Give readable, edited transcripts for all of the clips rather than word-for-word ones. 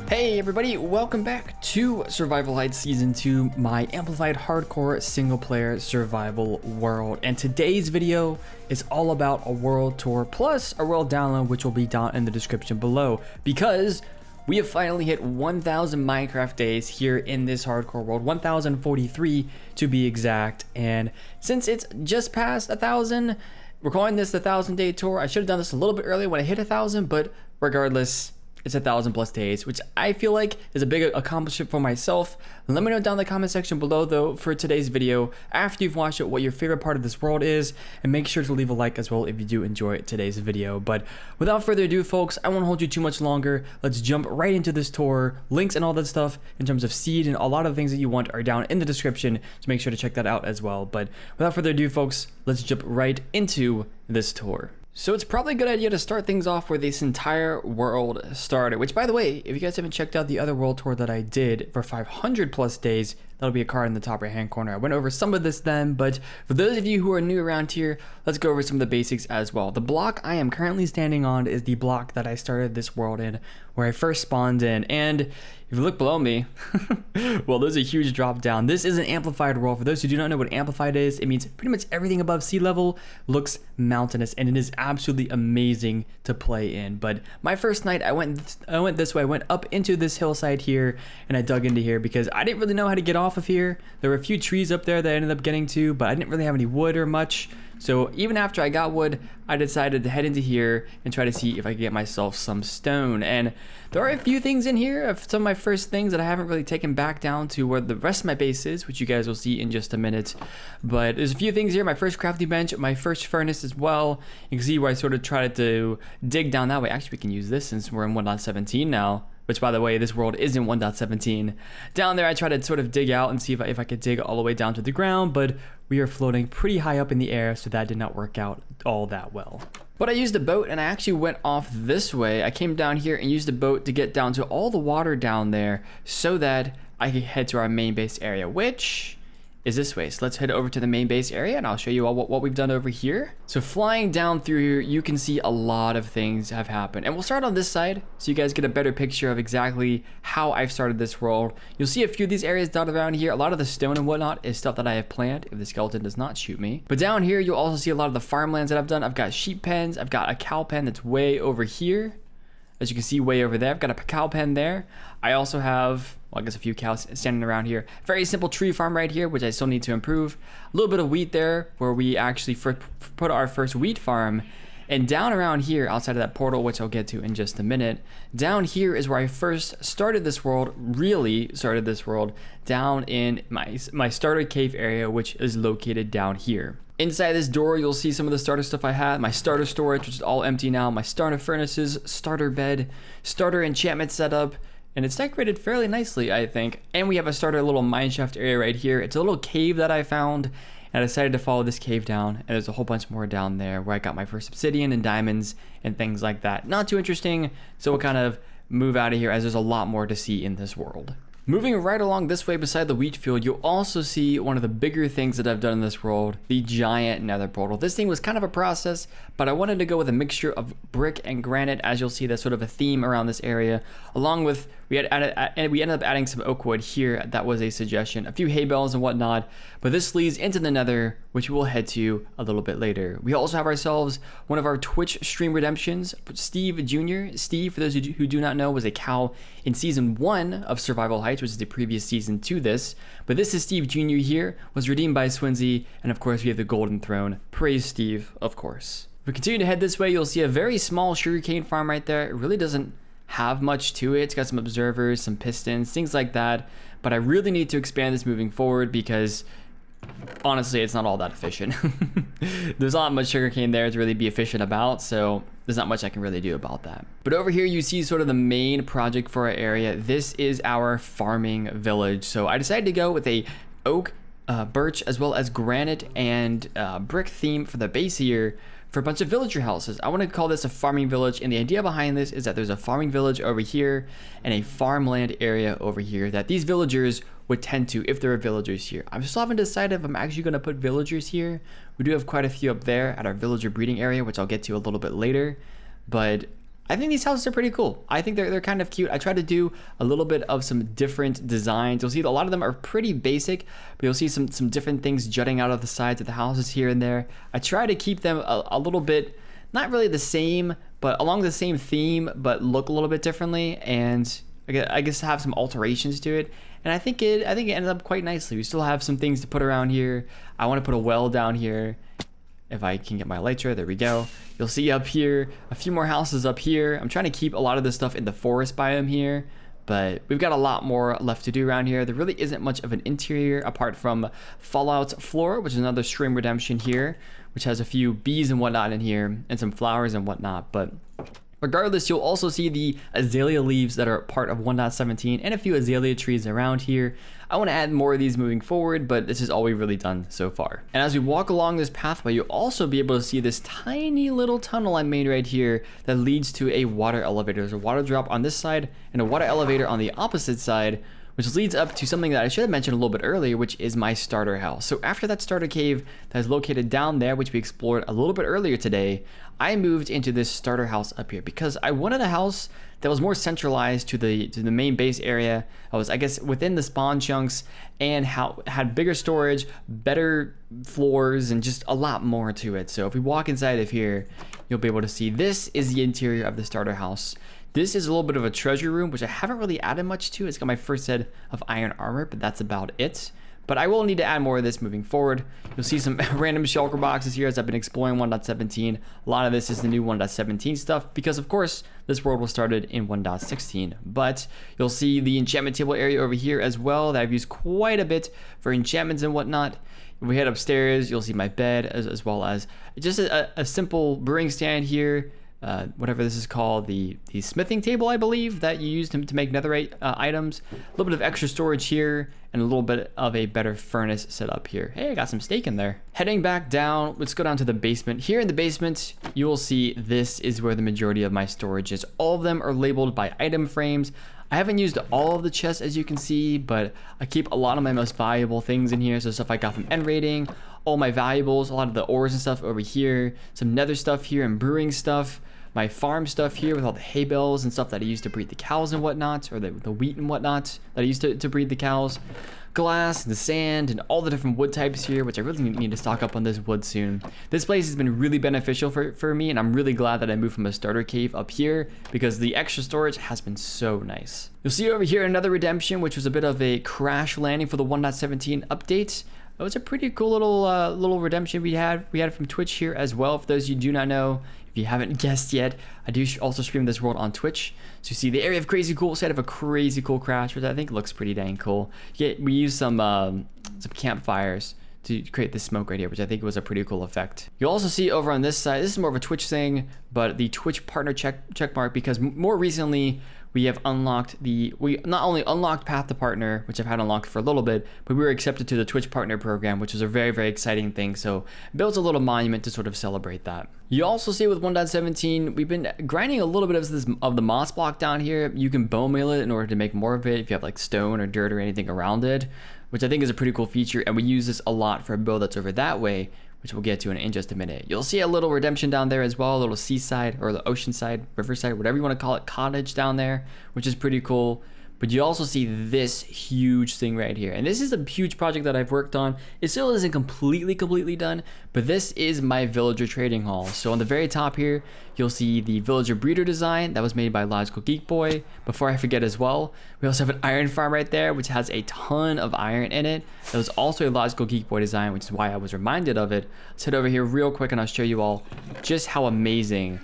Hey everybody, welcome back to Survival Heights Season 2, my amplified hardcore single player survival world. And today's video is all about a world tour plus a world download, which will be down in the description below, because we have finally hit 1,000 Minecraft days here in this hardcore world, 1,043 to be exact. And since it's just past 1,000, we're calling this the 1,000-day tour. I should have done this a little bit earlier when I hit 1,000, but regardless, it's 1,000 plus days, which I feel like is a big accomplishment for myself. Let me know down in the comment section below, though, for today's video, after you've watched it, what your favorite part of this world is, and make sure to leave a like as well if you do enjoy today's video. But without further ado, folks, I won't hold you too much longer. Let's jump right into this tour. Links and all that stuff in terms of seed and a lot of things that you want are down in the description, so make sure to check that out as well. But without further ado, folks, let's jump right into this tour. So it's probably a good idea to start things off where this entire world started, which, by the way, if you guys haven't checked out the other world tour that I did for 500 plus days, that'll be a card in the top right hand corner. I went over some of this then, but for those of you who are new around here, let's go over some of the basics as well. The block I am currently standing on is the block that I started this world in, where I first spawned in. And if you look below me, well, there's a huge drop down. This is an amplified world. For those who do not know what amplified is, it means pretty much everything above sea level looks mountainous, and it is absolutely amazing to play in. But my first night, I went this way. I went up into this hillside here, and I dug into here because I didn't really know how to get off of here. There were a few trees up there that I ended up getting to, but I didn't really have any wood or much. So even after I got wood, I decided to head into here and try to see if I could get myself some stone. And there are a few things in here, of some of my first things that I haven't really taken back down to where the rest of my base is, which you guys will see in just a minute. But there's a few things here. My first crafting bench, my first furnace as well. You can see where I sort of tried to dig down that way. Actually, we can use this since we're in 1.17 now. Which, by the way, this world is in 1.17. Down there, I tried to sort of dig out and see if I could dig all the way down to the ground, but we are floating pretty high up in the air, so that did not work out all that well. But I used a boat, and I actually went off this way. I came down here and used a boat to get down to all the water down there so that I could head to our main base area, which is this way. So let's head over to the main base area and I'll show you all what we've done over here. So flying down through here, you can see a lot of things have happened, and we'll start on this side so you guys get a better picture of exactly how I've started this world. You'll see a few of these areas dotted around here. A lot of the stone and whatnot is stuff that I have planned if the skeleton does not shoot me. But down here, you'll also see a lot of the farmlands that I've done. I've got sheep pens. I've got a cow pen that's way over here. As you can see, way over there, I've got a cow pen there. I also have, well, I guess a few cows standing around here. Very simple tree farm right here, which I still need to improve. A little bit of wheat there, where we actually put our first wheat farm. And down around here, outside of that portal, which I'll get to in just a minute, down here is where I first started this world, really started this world, down in my starter cave area, which is located down here. Inside this door, you'll see some of the starter stuff I had. My starter storage, which is all empty now. My starter furnaces, starter bed, starter enchantment setup. And it's decorated fairly nicely, I think. And we have a starter little mineshaft area right here. It's a little cave that I found, and I decided to follow this cave down. And there's a whole bunch more down there where I got my first obsidian and diamonds and things like that. Not too interesting, so we'll kind of move out of here as there's a lot more to see in this world. Moving right along this way beside the wheat field, you'll also see one of the bigger things that I've done in this world, the giant nether portal. This thing was kind of a process, but I wanted to go with a mixture of brick and granite, as you'll see that's sort of a theme around this area, along with, we ended up adding some oak wood here. That was a suggestion, a few hay bales and whatnot, but this leads into the nether, which we'll head to a little bit later. We also have ourselves one of our Twitch stream redemptions, Steve Jr. Steve, for those who do not know, was a cow in season 1 of Survival Heights, which is the previous season to this. But this is Steve Jr. here, was redeemed by Swinsy, and of course we have the golden throne. Praise Steve, of course. If we continue to head this way, you'll see a very small sugarcane farm right there. It really doesn't have much to it. It's got some observers, some pistons, things like that. But I really need to expand this moving forward because honestly, it's not all that efficient. There's not much sugarcane there to really be efficient about, so there's not much I can really do about that. But over here you see sort of the main project for our area. This is our farming village. So I decided to go with a oak, birch, as well as granite and brick theme for the base here for a bunch of villager houses. I want to call this a farming village, and the idea behind this is that there's a farming village over here and a farmland area over here that these villagers would tend to if there are villagers here. I'm still haven't decided if I'm actually going to put villagers here We do have quite a few up there at our villager breeding area, which I'll get to a little bit later. But I think these houses are pretty cool. I think they're kind of cute. I try to do a little bit of some different designs. You'll see a lot of them are pretty basic, but you'll see some different things jutting out of the sides of the houses here and there. I try to keep them a little bit, not really the same, but along the same theme, but look a little bit differently, and I guess have some alterations to it. And I think it ended up quite nicely. We still have some things to put around here. I want to put a well down here. If I can get my elytra, there we go. You'll see up here, a few more houses up here. I'm trying to keep a lot of this stuff in the forest biome here, but we've got a lot more left to do around here. There really isn't much of an interior apart from Fallout's floor, which is another stream redemption here, which has a few bees and whatnot in here and some flowers and whatnot. But regardless, you'll also see the azalea leaves that are part of 1.17 and a few azalea trees around here. I want to add more of these moving forward, but this is all we've really done so far. And as we walk along this pathway, you'll also be able to see this tiny little tunnel I made right here that leads to a water elevator. There's a water drop on this side and a water elevator on the opposite side, which leads up to something that I should have mentioned a little bit earlier, which is my starter house. So after that starter cave that is located down there, which we explored a little bit earlier today, I moved into this starter house up here because I wanted a house that was more centralized to the main base area. I was, I guess, within the spawn chunks and had bigger storage, better floors, and just a lot more to it. So if we walk inside of here, you'll be able to see this is the interior of the starter house. This is a little bit of a treasure room, which I haven't really added much to. It's got my first set of iron armor, but that's about it. But I will need to add more of this moving forward. You'll see some random shulker boxes here as I've been exploring 1.17. A lot of this is the new 1.17 stuff because, of course, this world was started in 1.16. But you'll see the enchantment table area over here as well that I've used quite a bit for enchantments and whatnot. If we head upstairs, you'll see my bed as well as just a simple brewing stand here. Whatever this is called, the smithing table, I believe, that you use to make netherite items. A little bit of extra storage here, and a little bit of a better furnace set up here. Hey, I got some steak in there. Heading back down, let's go down to the basement. Here in the basement, you will see this is where the majority of my storage is. All of them are labeled by item frames. I haven't used all of the chests, as you can see, but I keep a lot of my most valuable things in here. So stuff I got from end raiding, all my valuables, a lot of the ores and stuff over here, some nether stuff here and brewing stuff, my farm stuff here with all the hay bales and stuff that I used to breed the cows and whatnot, or the wheat and whatnot that I used to breed the cows, glass and the sand and all the different wood types here, which I really need to stock up on this wood soon. This place has been really beneficial for me, and I'm really glad that I moved from a starter cave up here because the extra storage has been so nice. You'll see over here another redemption, which was a bit of a crash landing for the 1.17 update. It was a pretty cool little redemption we had from Twitch here as well. For those of you who do not know, if you haven't guessed yet, I do also stream this world on Twitch. So you see the area of crazy cool side of a crazy cool crash, which I think looks pretty dang cool. We use some campfires to create this smoke right here, which I think was a pretty cool effect. You'll also see over on this side, this is more of a Twitch thing, but the Twitch partner check mark, because more recently we have unlocked we not only unlocked Path to Partner, which I've had unlocked for a little bit, but we were accepted to the Twitch Partner Program, which is a very, very exciting thing. So built a little monument to sort of celebrate that. You also see with 1.17, we've been grinding a little bit of the moss block down here. You can bone meal it in order to make more of it if you have like stone or dirt or anything around it, which I think is a pretty cool feature. And we use this a lot for a build that's over that way, which we'll get to in just a minute. You'll see a little redemption down there as well, a little seaside or the ocean side, riverside, whatever you want to call it, cottage down there, which is pretty cool. But you also see this huge thing right here. And this is a huge project that I've worked on. It still isn't completely done, but this is my villager trading hall. So on the very top here, you'll see the villager breeder design that was made by Logical Geek Boy. Before I forget as well, we also have an iron farm right there, which has a ton of iron in it. That was also a Logical Geek Boy design, which is why I was reminded of it. Let's head over here real quick and I'll show you all just how amazing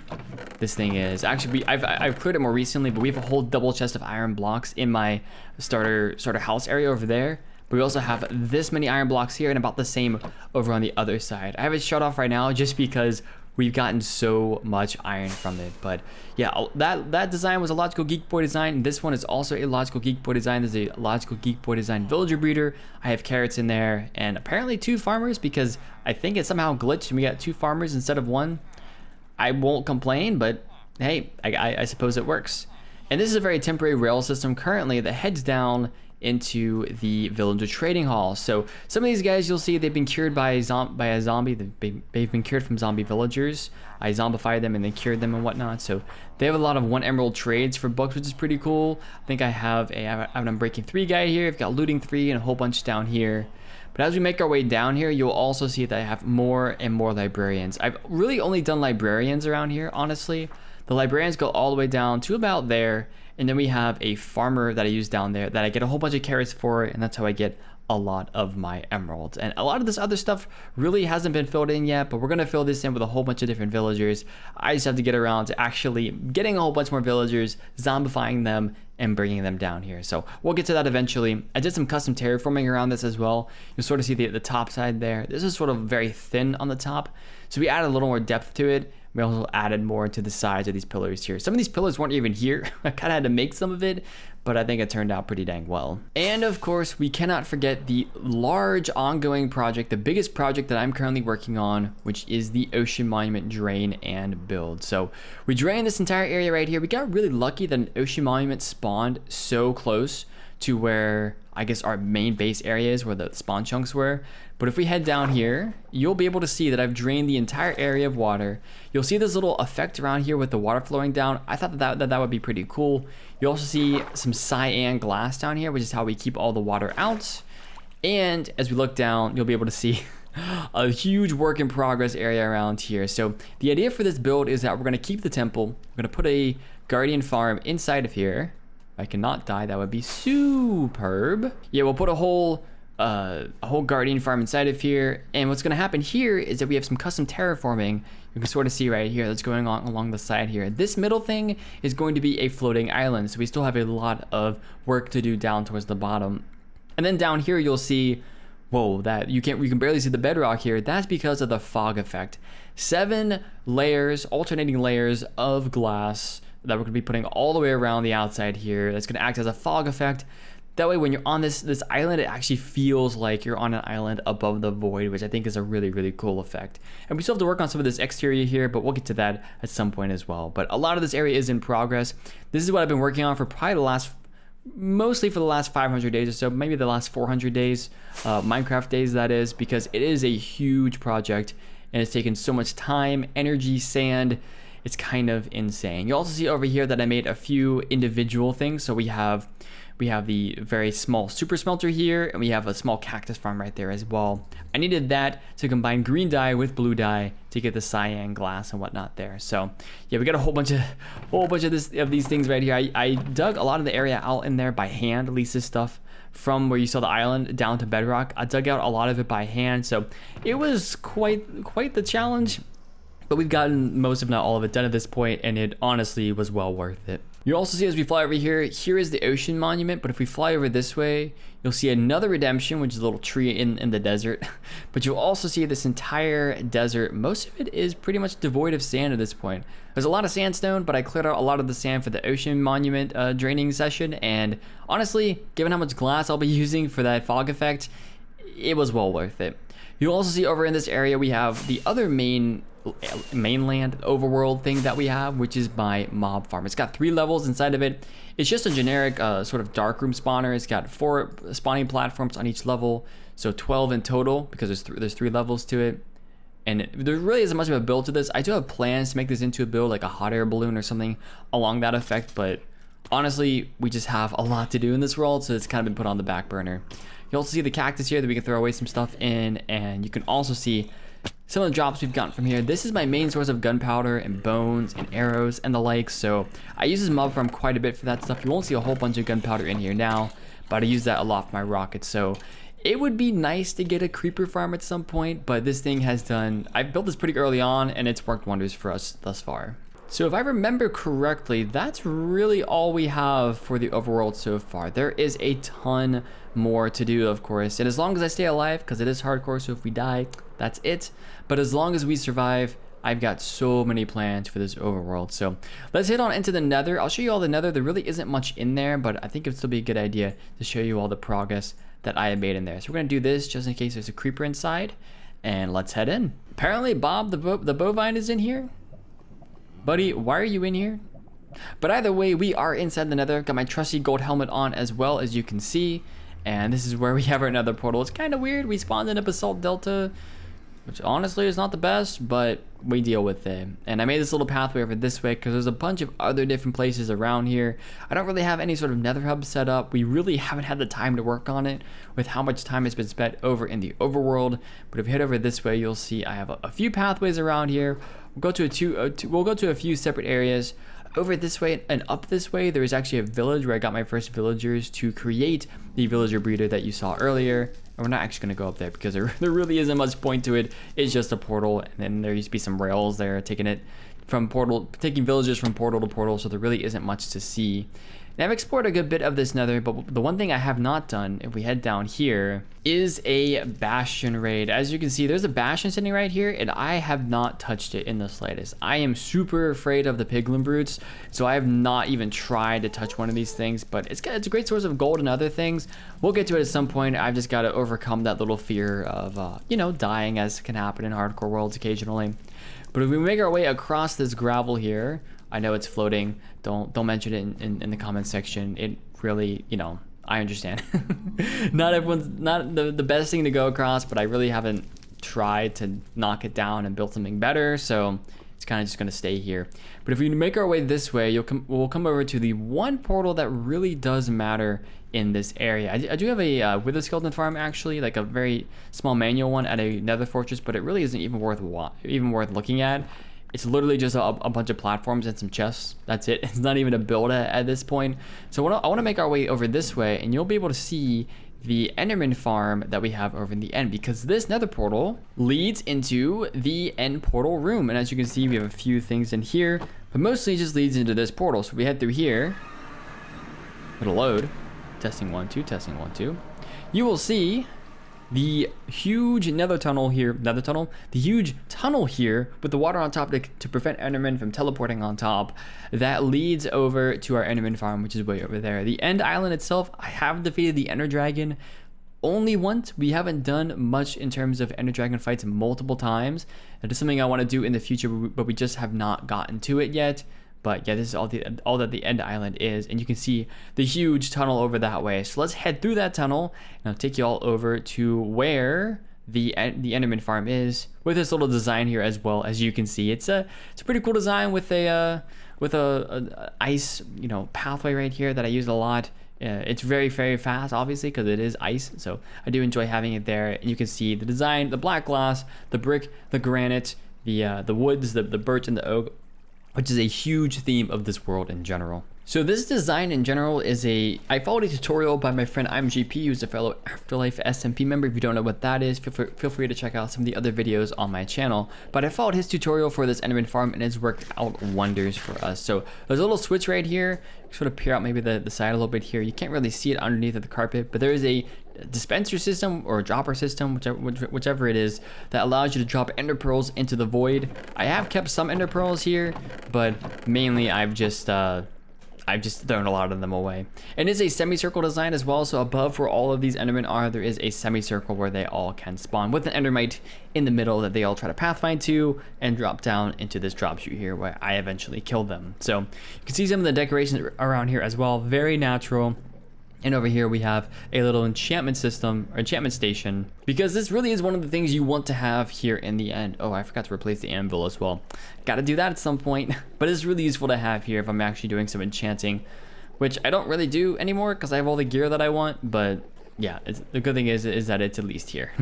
this thing is. Actually, I've cleared it more recently, but we have a whole double chest of iron blocks in my starter house area over there. But we also have this many iron blocks here and about the same over on the other side. I have it shut off right now just because we've gotten so much iron from it. But yeah, that design was a Logical Geek Boy design. This one is also a Logical Geek Boy design. There's a Logical Geek Boy design villager breeder. I have carrots in there and apparently 2 farmers because I think it somehow glitched and we got 2 farmers instead of 1. I won't complain, but hey, I suppose it works. And this is a very temporary rail system currently that heads down into the villager trading hall. So some of these guys, you'll see they've been cured by a zombie. They've been cured from zombie villagers. I zombified them and they cured them and whatnot. So they have a lot of 1 emerald trades for books, which is pretty cool. I think I have an Unbreaking 3 guy here. I've got Looting 3 and a whole bunch down here. But as we make our way down here, you'll also see that I have more and more librarians. I've really only done librarians around here, honestly. The librarians go all the way down to about there. And then we have a farmer that I use down there that I get a whole bunch of carrots for, and that's how I get a lot of my emeralds. And a lot of this other stuff really hasn't been filled in yet, but we're gonna fill this in with a whole bunch of different villagers. I just have to get around to actually getting a whole bunch more villagers, zombifying them, and bringing them down here. So we'll get to that eventually. I did some custom terraforming around this as well. You'll sort of see the top side there. This is sort of very thin on the top, so we added a little more depth to it. We also added more to the sides of these pillars here. Some of these pillars weren't even here. I kind of had to make some of it, but I think it turned out pretty dang well. And of course, we cannot forget the large ongoing project, the biggest project that I'm currently working on, which is the Ocean Monument drain and build. So we drained this entire area right here. We got really lucky that an Ocean Monument spawned so close to where I guess our main base area is, where the spawn chunks were. But if we head down here, you'll be able to see that I've drained the entire area of water. You'll see this little effect around here with the water flowing down. I thought that would be pretty cool. You also see some cyan glass down here, which is how we keep all the water out. And as we look down, you'll be able to see a huge work in progress area around here. So the idea for this build is that we're gonna keep the temple. We're gonna put a guardian farm inside of here. If I cannot die, that would be superb. Yeah, we'll put a whole guardian farm inside of here. And what's gonna happen here is that we have some custom terraforming. You can sort of see right here that's going on along the side here. This middle thing is going to be a floating island. So we still have a lot of work to do down towards the bottom. And then down here, you'll see, whoa, that you can barely see the bedrock here. That's because of the fog effect. 7 layers, alternating layers of glass that we're gonna be putting all the way around the outside here. That's gonna act as a fog effect. That way, when you're on this island, it actually feels like you're on an island above the void, which I think is a really, really cool effect. And we still have to work on some of this exterior here, but we'll get to that at some point as well. But a lot of this area is in progress. This is what I've been working on for probably mostly for the last 500 days or so, maybe the last 400 days, Minecraft days that is, because it is a huge project and it's taken so much time, energy, sand. It's kind of insane. You also see over here that I made a few individual things. So we have the very small super smelter here, and we have a small cactus farm right there as well. I needed that to combine green dye with blue dye to get the cyan glass and whatnot there. So yeah, we got a whole bunch of these things right here. I dug a lot of the area out in there by hand, at least this stuff from where you saw the island down to bedrock. I dug out a lot of it by hand, so it was quite the challenge. But we've gotten most, if not all of it, done at this point, and it honestly was well worth it. You also see as we fly over here, here is the Ocean Monument, but if we fly over this way, you'll see another redemption, which is a little tree in the desert. But you'll also see this entire desert. Most of it is pretty much devoid of sand at this point. There's a lot of sandstone, but I cleared out a lot of the sand for the Ocean Monument draining session, and honestly, given how much glass I'll be using for that fog effect, it was well worth it. You'll also see over in this area, we have the other mainland overworld thing that we have, which is my mob farm. It's got 3 levels inside of it. It's just a generic sort of dark room spawner. It's got 4 spawning platforms on each level, so 12 in total, because there's 3 levels to it. And there really isn't much of a build to this. I do have plans to make this into a build, like a hot air balloon or something along that effect, but honestly, we just have a lot to do in this world, so it's kind of been put on the back burner. You also see the cactus here that we can throw away some stuff in, and you can also see some of the drops we've gotten from here. This is my main source of gunpowder and bones and arrows and the like, so I use this mob farm quite a bit for that stuff. You won't see a whole bunch of gunpowder in here now, but I use that a lot for my rockets, so it would be nice to get a creeper farm at some point, but this thing I built this pretty early on, and it's worked wonders for us thus far. So if I remember correctly, that's really all we have for the overworld so far. There is a ton more to do, of course, and as long as I stay alive, because it is hardcore, so if we die, that's it. But as long as we survive, I've got so many plans for this overworld. So let's head on into the Nether. I'll show you all the Nether. There really isn't much in there, but I think it'd still be a good idea to show you all the progress that I have made in there. So we're gonna do this just in case there's a creeper inside, and let's head in. Apparently Bob the bovine is in here. Buddy, why are you in here? But either way, we are inside the Nether. Got my trusty gold helmet on as well, as you can see. And this is where we have our Nether portal. It's kind of weird. We spawned in a basalt delta, which honestly is not the best, but we deal with it. And I made this little pathway over this way because there's a bunch of other different places around here. I don't really have any sort of nether hub set up. We really haven't had the time to work on it with how much time has been spent over in the overworld. But if you head over this way, you'll see I have a few pathways around here. We'll go to a few separate areas. Over this way and up this way, there is actually a village where I got my first villagers to create the villager breeder that you saw earlier. And we're not actually going to go up there because there really isn't much point to it. It's just a portal, and then there used to be some rails there taking villagers from portal to portal, so there really isn't much to see. And I've explored a good bit of this nether, but the one thing I have not done, if we head down here, is a bastion raid. As you can see, there's a bastion sitting right here, and I have not touched it in the slightest. I am super afraid of the piglin brutes, so I have not even tried to touch one of these things, but it's a great source of gold and other things. We'll get to it at some point. I've just got to overcome that little fear of, dying, as can happen in hardcore worlds occasionally. But if we make our way across this gravel here, I know it's floating. Don't mention it in the comment section. It really, I understand. Not the best thing to go across, but I really haven't tried to knock it down and build something better, so it's kind of just going to stay here. But if we make our way this way, we'll come over to the one portal that really does matter in this area. I do have a Wither skeleton farm, actually, like a very small manual one at a nether fortress, but it really isn't even worth looking at. It's literally just a bunch of platforms and some chests. That's it. It's not even a build at this point. So I want to make our way over this way, and you'll be able to see the Enderman Farm that we have over in the end, because this nether portal leads into the end portal room. And as you can see, we have a few things in here, but mostly it just leads into this portal. So if we head through here, it'll load. Testing 1 2, testing 1 2. You will see the huge the huge tunnel here with the water on top to prevent Enderman from teleporting on top. That leads over to our Enderman farm, which is way over there. The end island itself, I have defeated the Ender Dragon only once. We haven't done much in terms of Ender Dragon fights multiple times. It is something I want to do in the future, but we just have not gotten to it yet. But yeah, this is all that the end island is, and you can see the huge tunnel over that way. So let's head through that tunnel, and I'll take you all over to where the Enderman farm is, with this little design here as well. As you can see, it's a pretty cool design with a ice pathway right here that I use a lot. It's very, very fast, obviously, because it is ice, so I do enjoy having it there. And you can see the design, the black glass, the brick, the granite, the woods, the birch and the oak, which is a huge theme of this world in general. So this design in general is I followed a tutorial by my friend IMGP, who's a fellow Afterlife SMP member. If you don't know what that is, feel free to check out some of the other videos on my channel. But I followed his tutorial for this Enderman farm, and it's worked out wonders for us. So there's a little switch right here. Sort of peer out maybe the side a little bit here. You can't really see it underneath of the carpet, but there is a dispenser system or a dropper system, whichever it is, that allows you to drop ender pearls into the void. I have kept some ender pearls here, but mainly I've just thrown a lot of them away. And it's a semicircle design as well, so above where all of these Endermen are, there is a semicircle where they all can spawn, with an Endermite in the middle that they all try to pathfind to and drop down into this drop chute here where I eventually kill them. So you can see some of the decorations around here as well, very natural. And over here we have a little enchantment system, or enchantment station, because this really is one of the things you want to have here in the end. Oh, I forgot to replace the anvil as well. Got to do that at some point, but it's really useful to have here if I'm actually doing some enchanting, which I don't really do anymore because I have all the gear that I want. But yeah, the good thing is that it's at least here.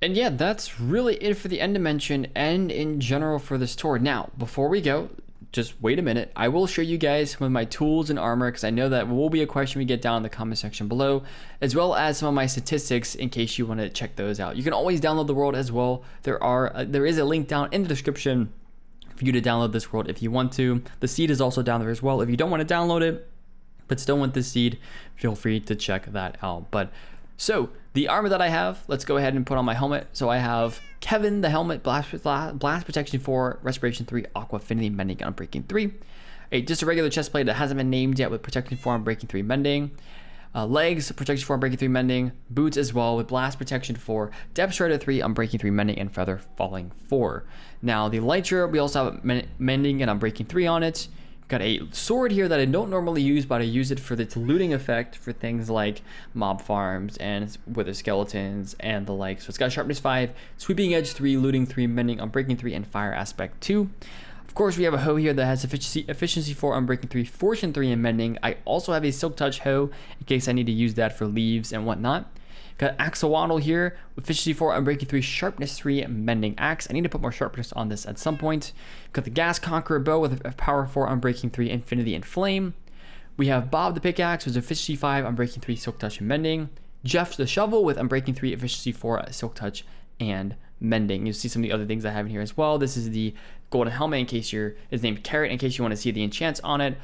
And yeah, that's really it for the end dimension and in general for this tour. Now, before we go, just wait a minute. I will show you guys some of my tools and armor, because I know that will be a question we get down in the comment section below, as well as some of my statistics in case you want to check those out. You can always download the world as well. There is a link down in the description for you to download this world if you want to. The seed is also down there as well. If you don't want to download it but still want the seed, feel free to check that out. But so the armor that I have, let's go ahead and put on my helmet. So I have Kevin the helmet, blast protection 4, respiration 3, aqua affinity, mending, and unbreaking 3. Just a regular chest plate that hasn't been named yet with protection 4, unbreaking 3, mending. Legs, protection 4, unbreaking 3, mending. Boots as well with blast protection 4, depth strider 3, unbreaking 3, mending, and feather falling 4. Now the elytra, we also have mending and unbreaking 3 on it. Got a sword here that I don't normally use, but I use it for its looting effect for things like mob farms and wither skeletons and the like. So it's got sharpness 5, sweeping edge 3, looting 3, mending, unbreaking 3, and fire aspect 2. Of course, we have a hoe here that has efficiency 4, unbreaking 3, fortune 3, and mending. I also have a silk touch hoe in case I need to use that for leaves and whatnot. Got axolotl here, efficiency 4, unbreaking 3, sharpness 3, mending axe. I need to put more sharpness on this at some point. Got the gas conqueror bow with a power 4, unbreaking 3, infinity and flame. We have Bob the pickaxe with efficiency 5, unbreaking 3, silk touch and mending. Jeff the shovel with unbreaking 3, efficiency 4, silk touch and mending. You'll see some of the other things I have in here as well. This is the golden helmet in case it's named Carrot in case you want to see the enchants on it.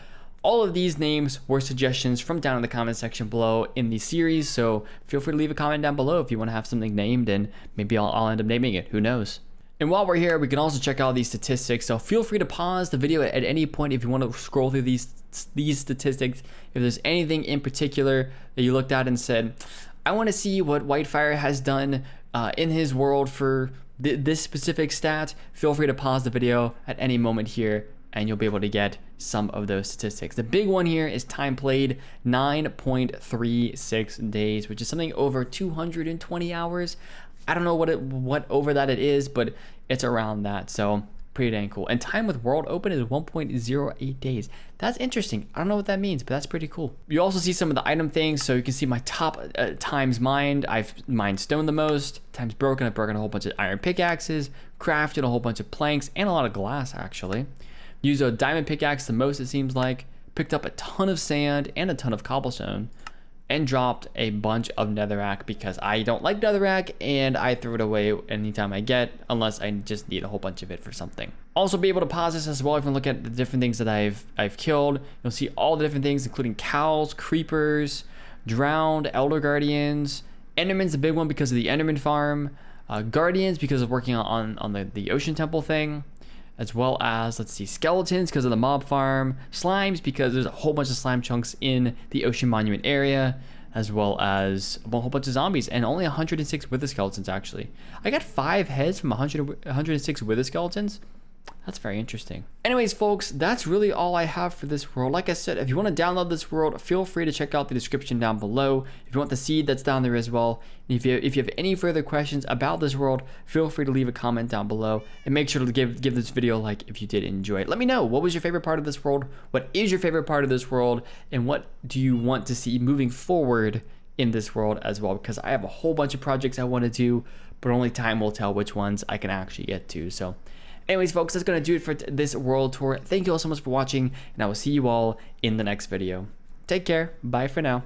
All of these names were suggestions from down in the comment section below in the series, so feel free to leave a comment down below if you want to have something named, and maybe I'll end up naming it, who knows. And while we're here, we can also check out these statistics, so feel free to pause the video at any point if you want to scroll through these statistics. If there's anything in particular that you looked at and said, I want to see what WhiteFyr has done in his world for this specific stat, feel free to pause the video at any moment here and you'll be able to get some of those statistics. The big one here is time played, 9.36 days, which is something over 220 hours. I don't know what over that it is, but it's around that, so pretty dang cool. And time with world open is 1.08 days. That's interesting. I don't know what that means, but that's pretty cool. You also see some of the item things, so you can see my top times mined. I've mined stone the most, times broken. I've broken a whole bunch of iron pickaxes, crafted a whole bunch of planks, and a lot of glass actually. Used a diamond pickaxe the most, it seems like. Picked up a ton of sand and a ton of cobblestone. And dropped a bunch of netherrack because I don't like netherrack and I throw it away anytime I get, unless I just need a whole bunch of it for something. Also be able to pause this as well if you look at the different things that I've killed. You'll see all the different things, including cows, creepers, drowned, elder guardians. Enderman's a big one because of the Enderman Farm. Guardians because of working on the ocean temple thing. As well as, let's see, skeletons because of the mob farm, slimes because there's a whole bunch of slime chunks in the ocean monument area, as well as a whole bunch of zombies, and only 106 wither skeletons actually. I got 5 heads from 106 wither skeletons. That's very interesting. Anyways, folks, that's really all I have for this world. Like I said, if you want to download this world, feel free to check out the description down below. If you want the seed, that's down there as well. And if you have any further questions about this world, feel free to leave a comment down below. And make sure to give this video a like if you did enjoy it. Let me know, what was your favorite part of this world? What is your favorite part of this world? And what do you want to see moving forward in this world as well? Because I have a whole bunch of projects I want to do, but only time will tell which ones I can actually get to. So anyways, folks, that's going to do it for this world tour. Thank you all so much for watching, and I will see you all in the next video. Take care. Bye for now.